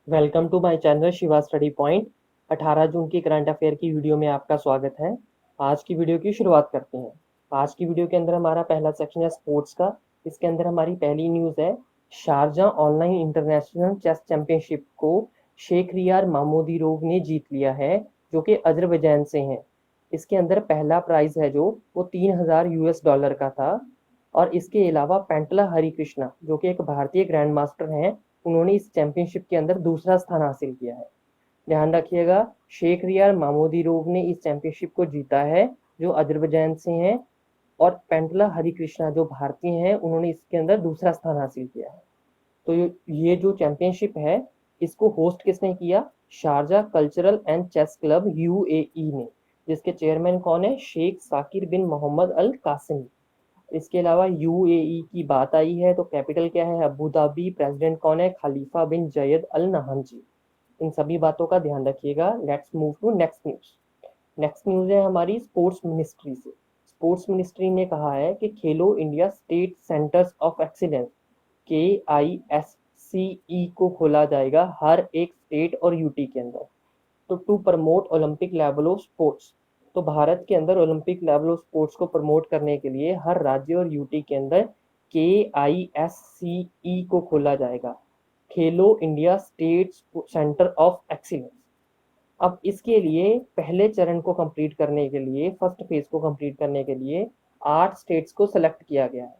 Welcome to my channel Shiva study point. 18 जून की current affair की वीडियो में आपका स्वागत है। आज की वीडियो की शुरुआत करते हैं। आज की वीडियो के अंदर हमारा पहला सेक्शन है स्पोर्ट्स का। इसके अंदर हमारी पहली न्यूज़ है, Sharjah online international chess championship को शेख रियार मामोदीरोव ने जीत लिया है, जो कि अजरबैजान से हैं। इसके अंदर पहला प्राइज है जो वो $3000 का था। और इसके अलावा पेंटला हरिकृष्णा, जो कि एक भारतीय ग्रैंड मास्टर हैं, उन्होंने इस चैंपियनशिप के अंदर दूसरा स्थान हासिल किया है। ध्यान रखिएगा, शेख रियार मामोदीरोव ने इस चैंपियनशिप को जीता है, जो अजरबैजान से हैं। और पेंटला हरिकृष्णा, जो भारतीय हैं, उन्होंने इसके अंदर दूसरा स्थान हासिल किया है। तो ये जो चैंपियनशिप है, इसको होस्ट किसने किया? Sharjah cultural and chess club UAE ने, जिसके चेयरमैन कौन है? शेख साकिर बिन मोहम्मद अल कासिमी। इसके अलावा यूएई की बात आई है तो कैपिटल क्या है? Abu Dhabi. प्रेसिडेंट कौन है? खलीफा बिन जयद अल नहान जी। इन सभी बातों का ध्यान रखिएगा। Let's move to next news. Next news है हमारी स्पोर्ट्स मिनिस्ट्री से। स्पोर्ट्स मिनिस्ट्री ने कहा है कि Khelo India state centres of excellence KISCE को खोला जाएगा हर एक स्टेट और यूटी के अंदर। तो to promote Olympic level of sports, तो भारत के अंदर ओलंपिक लेवल ऑफ स्पोर्ट्स को प्रमोट करने के लिए हर राज्य और यूटी के अंदर KISCE को खोला जाएगा, खेलो India state centre of excellence. अब इसके लिए पहले चरण को कंप्लीट करने के लिए, फर्स्ट फेज को कंप्लीट करने के लिए 8 स्टेट्स को सेलेक्ट किया गया है।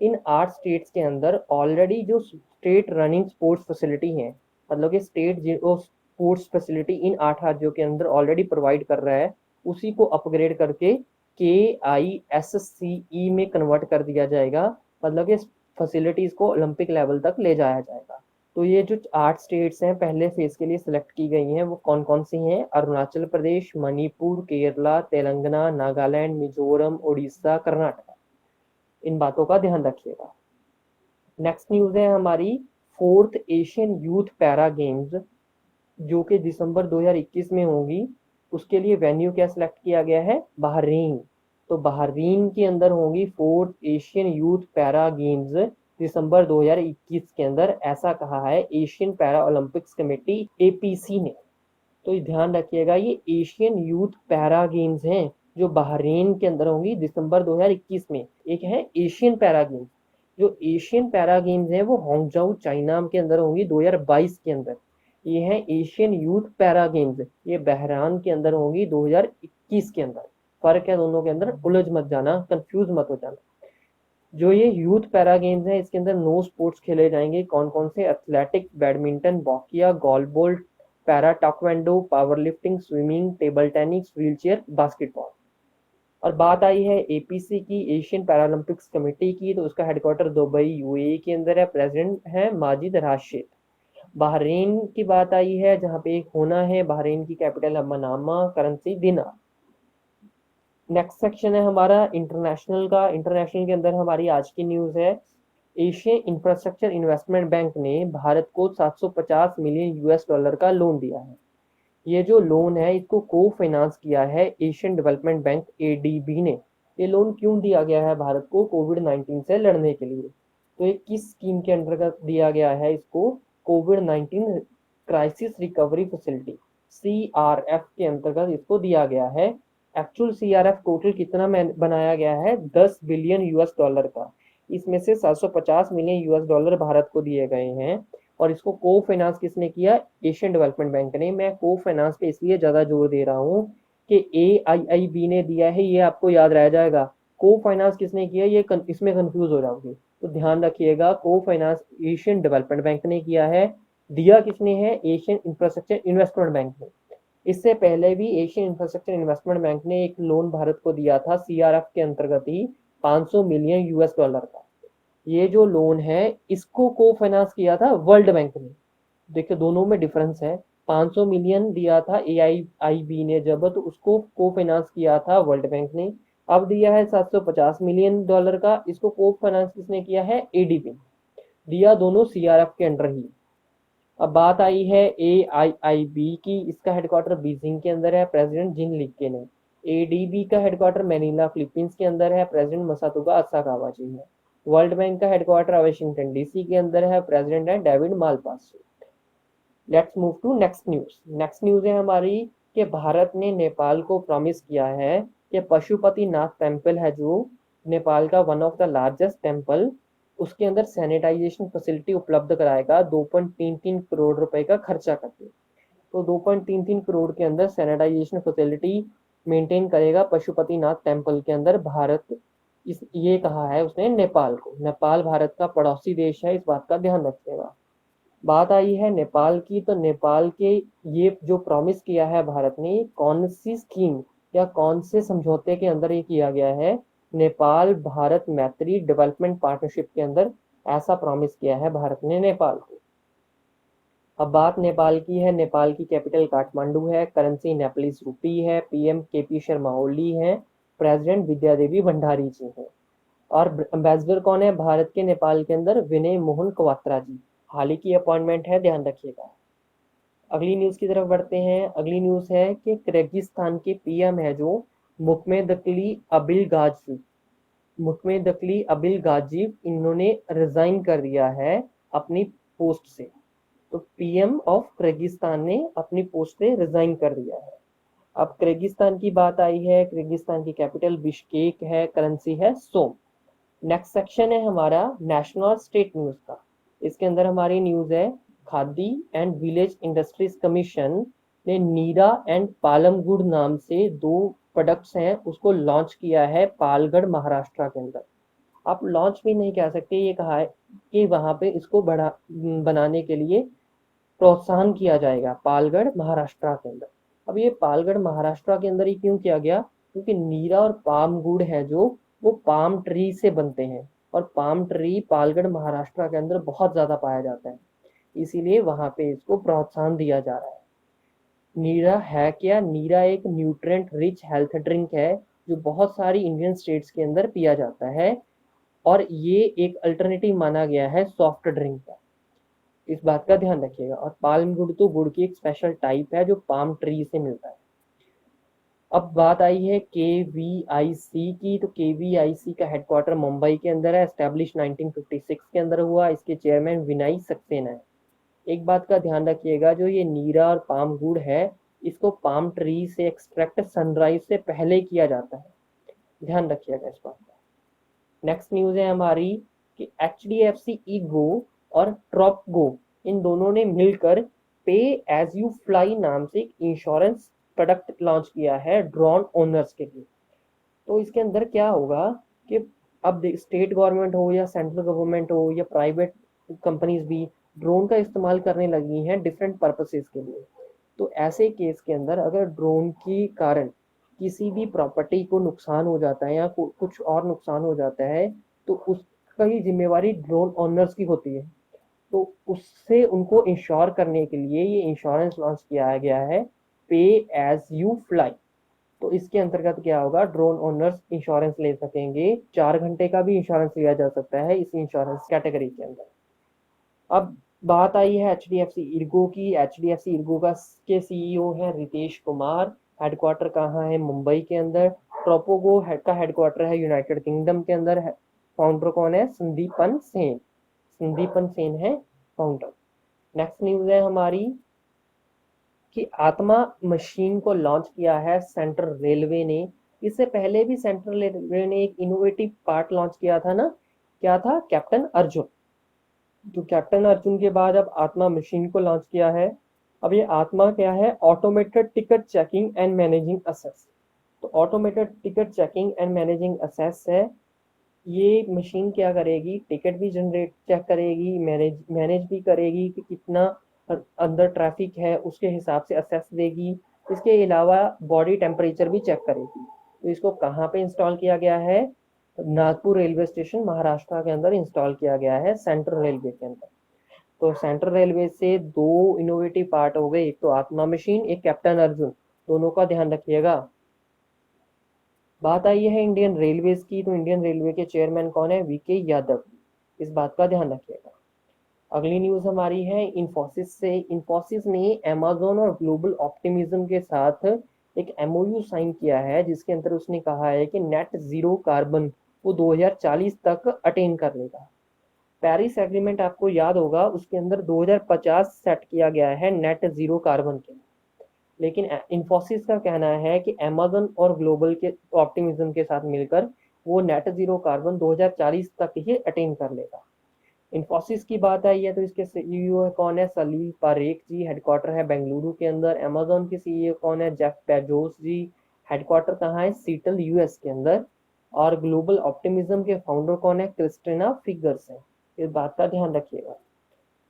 इन 8 स्टेट्स के अंदर ऑलरेडी जो स्टेट रनिंग स्पोर्ट्स फैसिलिटी है, मतलब कि स्टेट जो स्पोर्ट्स फैसिलिटी इन 8 राज्यों के अंदर ऑलरेडी प्रोवाइड कर रहा है, उसी को अपग्रेड करके KISCE में कन्वर्ट कर दिया जाएगा। मतलब कि फैसिलिटीज को ओलंपिक लेवल तक ले जाया जाएगा। तो ये जो 8 स्टेट्स हैं पहले फेज के लिए सिलेक्ट की गई हैं, वो कौन कौन सी हैं? अरुणाचल प्रदेश, मणिपुर, केरला, तेलंगाना, नागालैंड, मिजोरम, उड़ीसा, कर्नाटक। इन बातों का ध्यान रखिएगा। नेक्स्ट न्यूज है हमारी fourth Asian youth para games, जो कि दिसंबर 2021 में होगी। उसके लिए वेन्यू क्या सिलेक्ट किया गया है? बहरीन। तो बहरीन के अंदर होंगी fourth Asian youth para games दिसंबर 2021 के अंदर, ऐसा कहा है Asian para Olympics committee APC ने। तो ध्यान रखिएगा, ये एशियन यूथ पैरा गेम्स हैं जो बहरीन के अंदर होंगी दिसंबर 2021 में। एक है एशियन पैरा गेम्स, जो एशियन पैरा गेम्स हैं वो हांगझाऊ चाइना के अंदर होंगी 2022 के अंदर। ये है एशियन यूथ पैरा गेम्स, ये बहरान के अंदर होंगी 2021 के अंदर। फर्क है दोनों के अंदर, उलझ मत जाना, कंफ्यूज मत हो जाना। जो ये यूथ पैरा गेम्स हैं, इसके अंदर 9 स्पोर्ट्स खेले जाएंगे। कौन कौन से? Athletic, badminton, boccia, golf ball, para taekwondo, power lifting, swimming, table tennis, wheelchair, basketball. और बात आई है APC की, एशियन पैरालंपिक्स कमेटी की, तो उसका हेडक्वार्टर दुबई यूएई के अंदर है। प्रेसिडेंट है माजिद राशिद। बहरीन की बात आई है, जहां पे एक होना है, बहरीन की कैपिटल है मनामा, करेंसी दिनार। नेक्स्ट सेक्शन है हमारा इंटरनेशनल का। इंटरनेशनल के अंदर हमारी आज की न्यूज है, एशियन इंफ्रास्ट्रक्चर इन्वेस्टमेंट बैंक ने भारत को 750 मिलियन US डॉलर का लोन दिया है। ये जो लोन है, इसको को फाइनेंस किया है एशियन डेवलपमेंट बैंक ADB ने। ये लोन क्यों दिया गया है भारत को? कोविड-19 से लड़ने के लिए। तो ये किस स्कीम के अंतर्गत दिया गया है इसको? कोविड-19 क्राइसिस रिकवरी फैसिलिटी CRF के अंतर्गत इसको दिया गया है। एक्चुअल CRF टोटल कितना बनाया गया है? 10 बिलियन US डॉलर का। इसमें से 750 मिलियन US डॉलर भारत को दिए गए हैं। और इसको को फाइनेंस किसने किया? एशियन डेवलपमेंट बैंक ने। मैं को फाइनेंस पे इसलिए ज्यादा जोर दे रहा हूँ कि AIIB ने दिया है, ये आपको याद रह जाएगा। को फाइनेंस किसने किया, ये इसमें कंफ्यूज हो जाओगे, तो ध्यान रखिएगा। को फाइनेंस एशियन डेवलपमेंट बैंक ने किया है। दिया किसने है? एशियन इंफ्रास्ट्रक्चर इन्वेस्टमेंट बैंक ने। इससे पहले भी एशियन इंफ्रास्ट्रक्चर इन्वेस्टमेंट बैंक ने एक लोन भारत को दिया था CRF के अंतर्गत ही, 500 मिलियन US डॉलर का। ये जो लोन है, इसको को फाइनेंस किया था वर्ल्ड बैंक ने। देखिए दोनों में डिफरेंस है। 500 मिलियन दिया था AIIB ने जब, तो उसको को फाइनेंस किया था वर्ल्ड बैंक ने। अब दिया है 750 मिलियन डॉलर का, इसको को फाइनेंस किसने किया है? ADB। दिया दोनों CRF के अंडर ही। अब बात आई है AIIB की, इसका हेडक्वार्टर बीजिंग के अंदर है। प्रेसिडेंट जिन लिक्के ने। ADB का हेडक्वार्टर मैनीला फिलीपींस के अंदर है। प्रेसिडेंट मसातुगा असाकावा जी है। वर्ल्ड बैंक का हेडक्वार्टर वाशिंगटन DC के अंदर है। प्रेसिडेंट है David Malpass. Let's move to next news. Next news है हमारी कि भारत ने नेपाल को प्रॉमिस किया है कि पशुपतिनाथ टेम्पल है जो नेपाल का one of the largest temple, उसके अंदर सैनिटाइजेशन फैसिलिटी उपलब्ध कराएगा 2.33 करोड़ रुपए का खर्चा करके। तो 2.33 करोड़ के अंदर सैनिटाइजेशन फैसिलिटी मेंटेन करेगा पशुपतिनाथ टेम्पल के अंदर भारत। इस ये कहा है उसने नेपाल को। नेपाल भारत का पड़ोसी देश है, इस बात का ध्यान रखिएगा। बात आई है नेपाल की, तो नेपाल के ये जो प्रॉमिस किया है भारत ने, कौन सी स्कीम या कौन से समझौते के अंदर ये किया गया है? नेपाल भारत मैत्री डेवलपमेंट पार्टनरशिप के अंदर ऐसा प्रॉमिस किया है भारत ने नेपाल को। अब बात नेपाल की है। नेपाल की कैपिटल काठमांडू है, करेंसी नेपालीज रूपी है, पीएम केपी शर्मा ओली है, प्रेसिडेंट विद्या देवी भंडारी जी हैं, और एम्बेसडर कौन है भारत के नेपाल के अंदर? विनय मोहन क्वात्रा जी। हाल ही की अपॉइंटमेंट है, ध्यान रखिएगा। अगली न्यूज की तरफ बढ़ते हैं। अगली न्यूज है कि किर्गिस्तान के पीएम है जो मुखमेदकली अबिलगाजी, मुखमेदकली अबिलगाजीव, इन्होंने रिजाइन कर दिया है अपनी पोस्ट से। तो पीएम ऑफ किर्गिस्तान ने अपनी पोस्ट से रिजाइन कर दिया है। अब किर्गिस्तान की बात आई है। किर्गिस्तान की कैपिटल बिश्केक है, करेंसी है सोम। नेक्स्ट सेक्शन है हमारा नेशनल और स्टेट न्यूज का। इसके अंदर हमारी न्यूज है khadi and village industries commission ने नीरा एंड पालमगुड़ नाम से दो प्रोडक्ट्स हैं उसको लॉन्च किया है पालगढ़ महाराष्ट्र के अंदर। आप लॉन्च भी नहीं कह सकते, ये कहा है कि वहां पे इसको बढ़ा बनाने के लिए प्रोत्साहन किया जाएगा पालगढ़ महाराष्ट्र के अंदर। अब ये पालगढ़ महाराष्ट्र के अंदर ही क्यों किया गया? क्योंकि नीरा और पाम गुड़ है जो वो पाम ट्री से बनते हैं, और पाम ट्री पालगढ़ महाराष्ट्र के अंदर बहुत ज्यादा पाया जाता है, इसीलिए वहां पे इसको प्रोत्साहन दिया जा रहा है। नीरा है क्या? नीरा एक न्यूट्रिएंट रिच हेल्थ ड्रिंक है जो बहुत सारी इंडियन स्टेट्स के अंदर पिया जाता है, और ये एक अल्टरनेटिव माना गया है सॉफ्ट ड्रिंक का, इस बात का ध्यान रखिएगा। और पाल्म गुड़ तो गुड़ की एक स्पेशल टाइप है जो पाम ट्री से मिलता है। अब बात आई है केवीआईसी की, तो केवीआईसी का हेडक्वार्टर मुंबई के अंदर है, एस्टेब्लिश 1956 के अंदर हुआ, इसके चेयरमैन विनय सक्सेना है। एक बात का ध्यान रखिएगा, जो ये नीरा और पाम गुड़ है इसको पाम ट्री से एक्सट्रैक्ट सनराइज से पहले किया जाता है, ध्यान रखिएगा इस बात का। नेक्स्ट न्यूज है हमारी कि HDFC ईगो और ट्रॉपगो इन दोनों ने मिलकर पे एज यू फ्लाई नाम से एक इंश्योरेंस प्रोडक्ट लॉन्च किया है ड्रोन ओनर्स के लिए। तो इसके अंदर क्या होगा कि अब स्टेट गवर्नमेंट हो या सेंट्रल गवर्नमेंट हो या प्राइवेट कंपनीज भी ड्रोन का इस्तेमाल करने लगी हैं डिफरेंट पर्पसेस के लिए। तो ऐसे केस के अंदर अगर ड्रोन के कारण किसी भी प्रॉपर्टी को नुकसान हो जाता है या कुछ और नुकसान हो जाता है, तो उसका ही जिम्मेवारी ड्रोन ओनर्स की होती है। तो उससे उनको इंश्योर करने के लिए ये इंश्योरेंस लॉन्च किया गया है पे एज यू फ्लाई। तो इसके अंतर्गत क्या होगा, ड्रोन ओनर्स इंश्योरेंस ले सकेंगे, 4 घंटे का भी इंश्योरेंस लिया जा सकता है इस इंश्योरेंस कैटेगरी के अंदर। अब बात आई है HDFC ईर्गो की। HDFC ईर्गो का के सीईओ है रितेश कुमार, हेडक्वार्टर कहाँ है? मुंबई के अंदर। ट्रोपोगो का हेडक्वार्टर है यूनाइटेड किंगडम के अंदर है। फाउंडर कौन है? संदीपन सेन, संदीपन सेन है फाउंडर। नेक्स्ट न्यूज है हमारी कि आत्मा मशीन को लॉन्च किया है सेंट्रल रेलवे ने। इससे पहले भी सेंट्रल रेलवे ने एक इनोवेटिव पार्ट लॉन्च किया था ना, क्या था? कैप्टन अर्जुन। तो कैप्टन अर्जुन के बाद अब आत्मा मशीन को लॉन्च किया है। अब ये आत्मा क्या है? Automated ticket checking and managing access. तो automated ticket checking and managing access है। ये मशीन क्या करेगी? टिकट भी जनरेट चेक करेगी, मैनेज भी करेगी कि कितना अंदर ट्रैफिक है, उसके हिसाब से असेस देगी। इसके अलावा बॉडी टेम्परेचर भी चेक करेगी। तो इसको कहाँ पे इंस्टॉल किया गया है? नागपुर रेलवे स्टेशन महाराष्ट्र के अंदर इंस्टॉल किया गया है, सेंट्रल रेलवे के अंदर। तो सेंट्रल रेलवे से दो इनोवेटिव पार्ट हो गए, एक तो आत्मा मशीन, एक कैप्टन अर्जुन, दोनों का ध्यान रखिएगा। बात आई है इंडियन रेलवेज की, तो इंडियन रेलवे के चेयरमैन कौन है? VK यादव, इस बात का ध्यान रखिएगा। अगली न्यूज हमारी है इन्फोसिस से। इन्फोसिस ने अमेजोन और ग्लोबल ऑप्टिमिज्म के साथ एक MOU साइन किया है, जिसके अंदर उसने कहा है कि नेट जीरो कार्बन वो 2040 तक अटेन कर लेगा। पेरिस एग्रीमेंट आपको याद होगा, उसके अंदर 2050 सेट किया गया है नेट जीरो कार्बन के, लेकिन इन्फोसिस का कहना है कि अमेजन और ग्लोबल के ऑप्टिमिज्म के साथ मिलकर वो नेट जीरो कार्बन 2040 तक ही अटेन कर लेगा। इन्फोसिस की बात आई है तो इसके सीईओ कौन है? सलील पारेख जी, हेडक्वार्टर है बेंगलुरु के अंदर। अमेजोन के सीईओ कौन है? जेफ बेजोस जी, हेडक्वार्टर कहाँ है? सीटल यूएस के अंदर। और ग्लोबल ऑप्टिमिज्म के फाउंडर कौन है? क्रिस्टिना फिगर्स है। इस बात का ध्यान रखिएगा।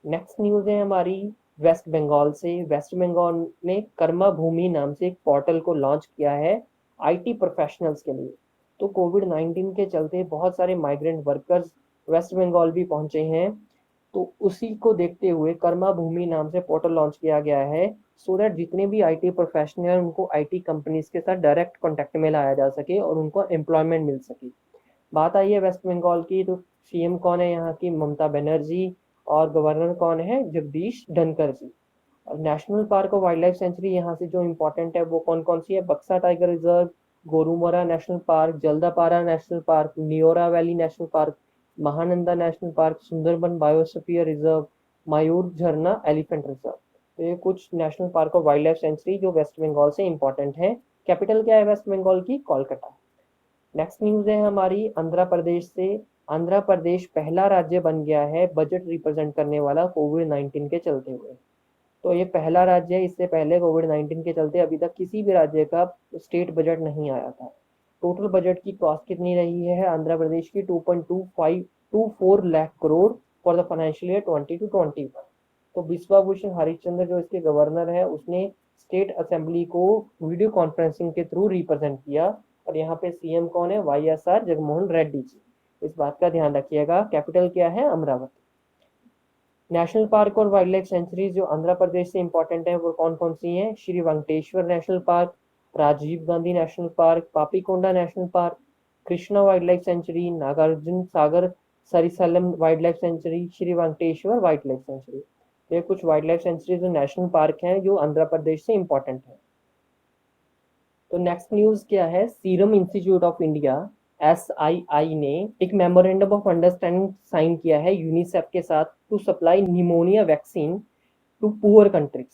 नेक्स्ट न्यूज है हमारी वेस्ट बंगाल से। वेस्ट बंगाल ने कर्मा भूमि नाम से एक पोर्टल को लॉन्च किया है आईटी प्रोफेशनल्स के लिए। तो कोविड-19 के चलते बहुत सारे माइग्रेंट वर्कर्स वेस्ट बंगाल भी पहुंचे हैं, तो उसी को देखते हुए कर्मा भूमि नाम से पोर्टल लॉन्च किया गया है, सो दैट जितने भी आईटी प्रोफेशनल हैं उनको आईटी कंपनीज के साथ डायरेक्ट कॉन्टैक्ट में लाया जा सके और उनको एम्प्लॉयमेंट मिल सके। बात आई है वेस्ट बंगाल की, तो सीएम कौन है यहाँ की? ममता बनर्जी। और गवर्नर कौन है? जगदीश धनखड़ जी। और नेशनल पार्क और वाइल्ड लाइफ सेंचुरी यहाँ से जो इम्पोर्टेंट है वो कौन कौन सी है? बक्सा tiger reserve, Gorumara national park, Jaldapara national park, Neora valley national park, Mahananda national park, Sundarban biosphere reserve, Mayur झरना एलिफेंट रिजर्व। तो ये कुछ नेशनल पार्क और वाइल्ड लाइफ सेंचुरी जो वेस्ट बंगाल से इम्पोर्टेंट है। कैपिटल क्या है वेस्ट बंगाल की? कोलकाता। नेक्स्ट न्यूज है हमारी आंध्र प्रदेश से। आंध्र प्रदेश पहला राज्य बन गया है बजट रिप्रेजेंट करने वाला कोविड-19 के चलते हुए। तो ये पहला राज्य है, इससे पहले कोविड-19 के चलते अभी तक किसी भी राज्य का स्टेट बजट नहीं आया था। टोटल बजट की कॉस्ट कितनी रही है आंध्र प्रदेश की? 2.24 lakh crore for the financial year 2020-21। तो बिस्वा भूषण हरिश्चंद्र जो इसके गवर्नर है, उसने स्टेट असेंबली को वीडियो कॉन्फ्रेंसिंग के थ्रू रिप्रेजेंट किया। और यहाँ पे सीएम कौन है? वाईएसआर जगनमोहन रेड्डी जी। इस बात का ध्यान रखिएगा। कैपिटल क्या है? अमरावती। नेशनल पार्क और वाइल्ड लाइफ सेंचुरीज जो आंध्र प्रदेश से इंपॉर्टेंट है वो कौन कौन सी हैं? Shri Venkateswara national park, Rajiv Gandhi national park, Papikonda national park, Krishna wildlife sanctuary, Nagarjuna Sagar Srisailam wildlife sanctuary, Shri Venkateswara wildlife sanctuary. ये कुछ वाइल्ड लाइफ सेंचुरीज और नेशनल पार्क हैं जो आंध्र प्रदेश से इंपॉर्टेंट है। तो नेक्स्ट न्यूज क्या है? Serum Institute of India SII ने एक मेमोरेंडम ऑफ अंडरस्टैंडिंग साइन किया है यूनिसेफ के साथ to supply pneumonia vaccine to poor countries.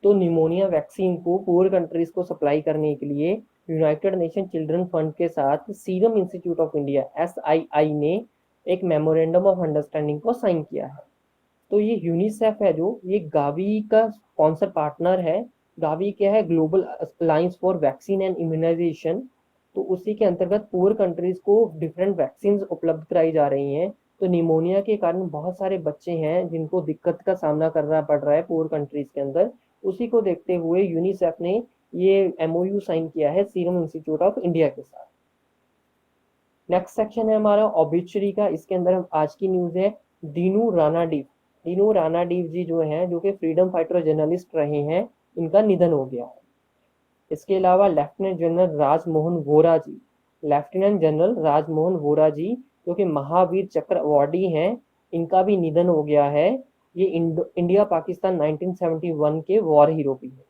तो निमोनिया वैक्सीन को पुअर कंट्रीज को सप्लाई करने के लिए यूनाइटेड नेशन चिल्ड्रन फंड के साथ Serum Institute of India SII ने एक मेमोरेंडम ऑफ अंडरस्टैंडिंग को साइन किया है। तो ये यूनिसेफ है जो ये गावी का स्पॉन्सर पार्टनर है। गावी क्या है? Global Alliance for Vaccine and Immunization. तो उसी के अंतर्गत पुअर कंट्रीज को डिफरेंट वैक्सीन उपलब्ध कराई जा रही हैं। तो निमोनिया के कारण बहुत सारे बच्चे हैं जिनको दिक्कत का सामना करना पड़ रहा है पुअर कंट्रीज के अंदर। उसी को देखते हुए यूनिसेफ ने ये MOU साइन किया है सीरम इंस्टीट्यूट ऑफ इंडिया के साथ। नेक्स्ट सेक्शन है हमारा ऑबिचुरी का। इसके अंदर आज की न्यूज है दीनू रानाडीव। दीनू रानाडीव जी जो हैं, जो कि फ्रीडम फाइटर जर्नलिस्ट रहे हैं, इनका निधन हो गया है। इसके अलावा लेफ्टिनेंट जनरल राजमोहन वोरा जी, लेफ्टिनेंट जनरल राजमोहन वोरा जी जो कि महावीर चक्र अवार्डी हैं, इनका भी निधन हो गया है। ये इंडिया पाकिस्तान 1971 के वॉर हीरो भी है।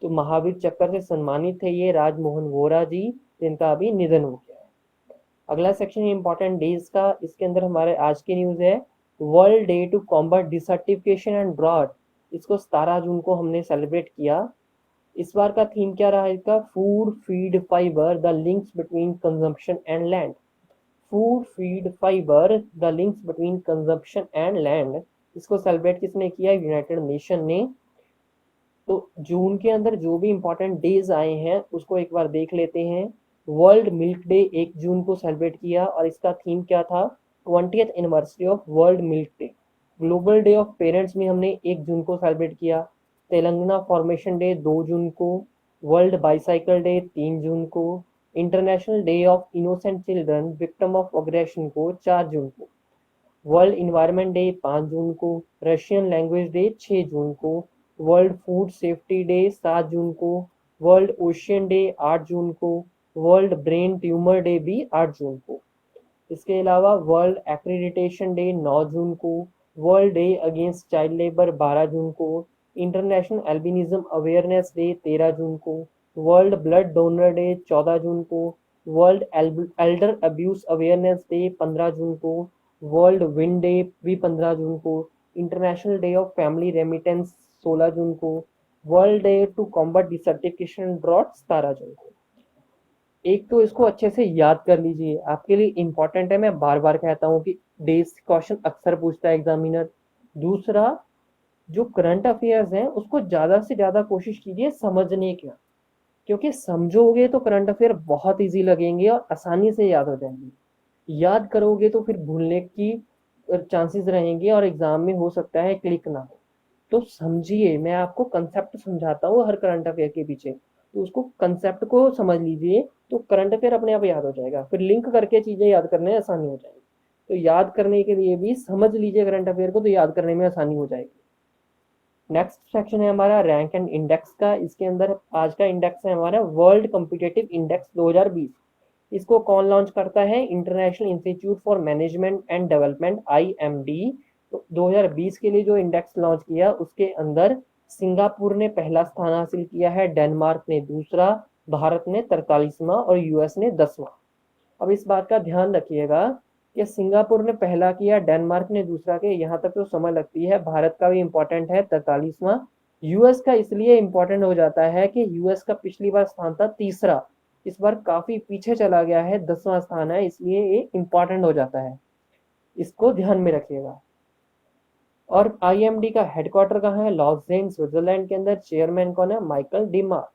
तो महावीर चक्र से सम्मानित थे ये राजमोहन वोरा जी, जिनका अभी निधन हो गया है। अगला सेक्शन इंपॉर्टेंट डेज का। इसके अंदर हमारे आज की न्यूज है world day to combat desertification and drought. इसको 17 जून को हमने सेलिब्रेट किया। इस बार का थीम क्या रहा इसका? Food feed fibre the links between consumption and land. Food feed fibre the links between consumption and land. इसको सेलिब्रेट किसने किया? यूनाइटेड नेशन ने। तो जून के अंदर जो भी इंपॉर्टेंट डेज आए हैं उसको एक बार देख लेते हैं। वर्ल्ड मिल्क डे 1 जून को सेलिब्रेट किया और इसका थीम क्या था? 20th anniversary of world milk day. Global day of parents में हमने 1 जून को सेलिब्रेट किया। तेलंगाना फॉर्मेशन डे 2 जून को। वर्ल्ड बाईसाइकिल डे 3 जून को। International day of innocent children victim of aggression को 4 जून को। वर्ल्ड इन्वायरमेंट डे 5 जून को। रशियन लैंग्वेज डे 6 जून को। वर्ल्ड फूड सेफ्टी डे 7 जून को। वर्ल्ड ओशियन डे 8 जून को। वर्ल्ड ब्रेन ट्यूमर डे भी 8 जून को। इसके अलावा वर्ल्ड एक्रीडिटेशन डे 9 जून को। World day against child labour 12 जून को। इंटरनेशनल एल्बिनिज्म अवेयरनेस डे 13 जून को। वर्ल्ड ब्लड डोनर डे 14 जून को। World elder abuse awareness day 15 जून को। वर्ल्ड विंड डे भी 15 जून को, international day of family remittances 16 जून को, world day to combat desertification drought 17 जून को। एक तो इसको अच्छे से याद कर लीजिए, आपके लिए इंपॉर्टेंट है, मैं बार बार कहता हूँ कि डेज क्वेश्चन अक्सर पूछता है एग्जामिनर। दूसरा, जो करंट अफेयर्स हैं उसको ज्यादा से ज्यादा कोशिश कीजिए समझने का, क्योंकि समझोगे तो करंट अफेयर बहुत इजी लगेंगे और आसानी से याद हो जाएंगे। याद करोगे तो फिर भूलने की चांसेस रहेंगे और एग्जाम में हो सकता है क्लिक ना हो। तो समझिए, मैं आपको कंसेप्ट समझाता हूँ हर करंट अफेयर के पीछे, तो उसको कंसेप्ट को समझ लीजिए, तो करंट अफेयर अपने आप याद हो जाएगा, फिर लिंक करके चीजें याद करने में आसानी हो जाएगी। तो याद करने के लिए भी समझ लीजिए करंट अफेयर को, तो याद करने में आसानी हो जाएगी। नेक्स्ट सेक्शन है हमारा रैंक एंड इंडेक्स का। इसके अंदर आज का इंडेक्स है हमारा वर्ल्ड कॉम्पिटिटिव इंडेक्स 2020। इसको कौन लॉन्च करता है? International institute for management and development, IMD। तो 2020 के लिए जो इंडेक्स लॉन्च किया उसके अंदर सिंगापुर ने पहला स्थान हासिल किया है, डेनमार्क ने दूसरा, भारत ने 43वां और US ने 10वां। अब इस बात का ध्यान रखिएगा कि सिंगापुर ने पहला किया, डेनमार्क ने दूसरा किया, यहाँ तक तो समय लगती है। भारत का भी इंपॉर्टेंट है 43वां। US का इसलिए इंपॉर्टेंट हो जाता है कि US का पिछली बार स्थान था तीसरा, इस बार काफी पीछे चला गया है, 10वां स्थान है, इसलिए ये इंपॉर्टेंट हो जाता है, इसको ध्यान में रखिएगा। और IMD का हेडक्वार्टर कहाँ है? लॉजेन स्विट्जरलैंड के अंदर। चेयरमैन कौन है? माइकल डिमार।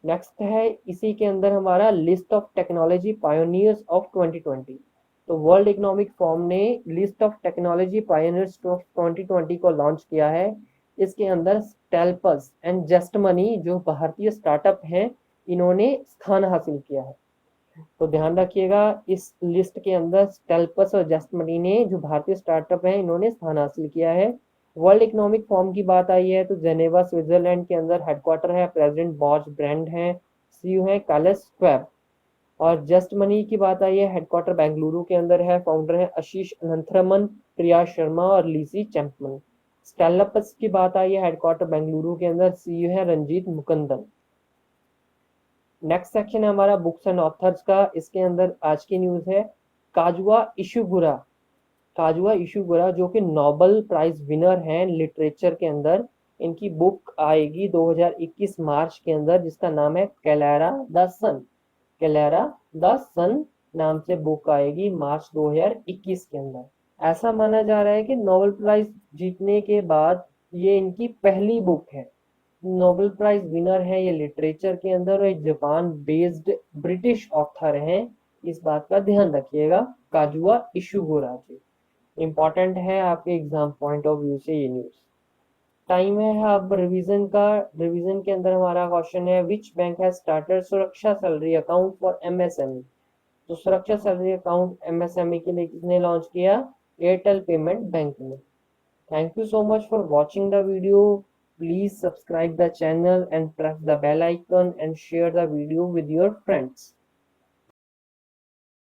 नेक्स्ट है इसी के अंदर हमारा list of technology pioneers of 2020। तो वर्ल्ड इकोनॉमिक फोरम ने list of technology pioneers of 2020 को लॉन्च किया है। इसके अंदर स्टेल्पस एंड जस्ट मनी जो भारतीय स्टार्टअप हैं, इन्होंने स्थान हासिल किया है। तो ध्यान रखिएगा, इस लिस्ट के अंदर स्टेल्पस और जस्ट मनी ने, जो भारतीय स्टार्टअप हैं, इन्होंने स्थान हासिल किया है। वर्ल्ड इकोनॉमिक फोरम की बात आई है तो जेनेवा स्विट्जरलैंड के अंदर हेडक्वार्टर है, प्रेसिडेंट बॉर्ज ब्रांड है, CEO है कैलस स्क्वेब। और जस्ट मनी की बात आई है, हेडक्वार्टर बेंगलुरु के अंदर है, फाउंडर है आशीष अनंथरमन, प्रिया शर्मा और लीसी चैंपमन। स्टेल्पस की बात आई है, हेडक्वार्टर बेंगलुरु के अंदर, CEO है रंजीत मुकुंदन। नेक्स्ट सेक्शन है हमारा बुक्स एंड ऑथर्स का। इसके अंदर आज की न्यूज है काजुआ इशुगुरा। काजुआ इशुगुरा जो कि नोबेल प्राइज विनर हैं लिटरेचर के अंदर, इनकी बुक आएगी 2021 मार्च के अंदर, जिसका नाम है कैलेरा द सन। कैलेरा द सन नाम से बुक आएगी मार्च 2021 के अंदर। ऐसा माना जा रहा है कि नोबेल प्राइज जीतने के बाद ये इनकी पहली बुक है। नोबेल प्राइज विनर है ये लिटरेचर के अंदर, और एक जापान बेस्ड ब्रिटिश ऑथर हैं, इस बात का ध्यान रखिएगा। काजुआ इशुगुरा जी इंपॉर्टेंट है आपके एग्जाम पॉइंट ऑफ व्यू से ये न्यूज। टाइम है अब रिवीजन का। रिवीजन के अंदर हमारा क्वेश्चन है विच बैंक हैज स्टार्टेड सुरक्षा सैलरी अकाउंट फॉर MSME। तो सुरक्षा सैलरी अकाउंट MSME के लिए किसने लॉन्च किया? एयरटेल पेमेंट बैंक ने। Thank you so much for watching the video. Please subscribe the channel and press the bell icon and share the video with your friends.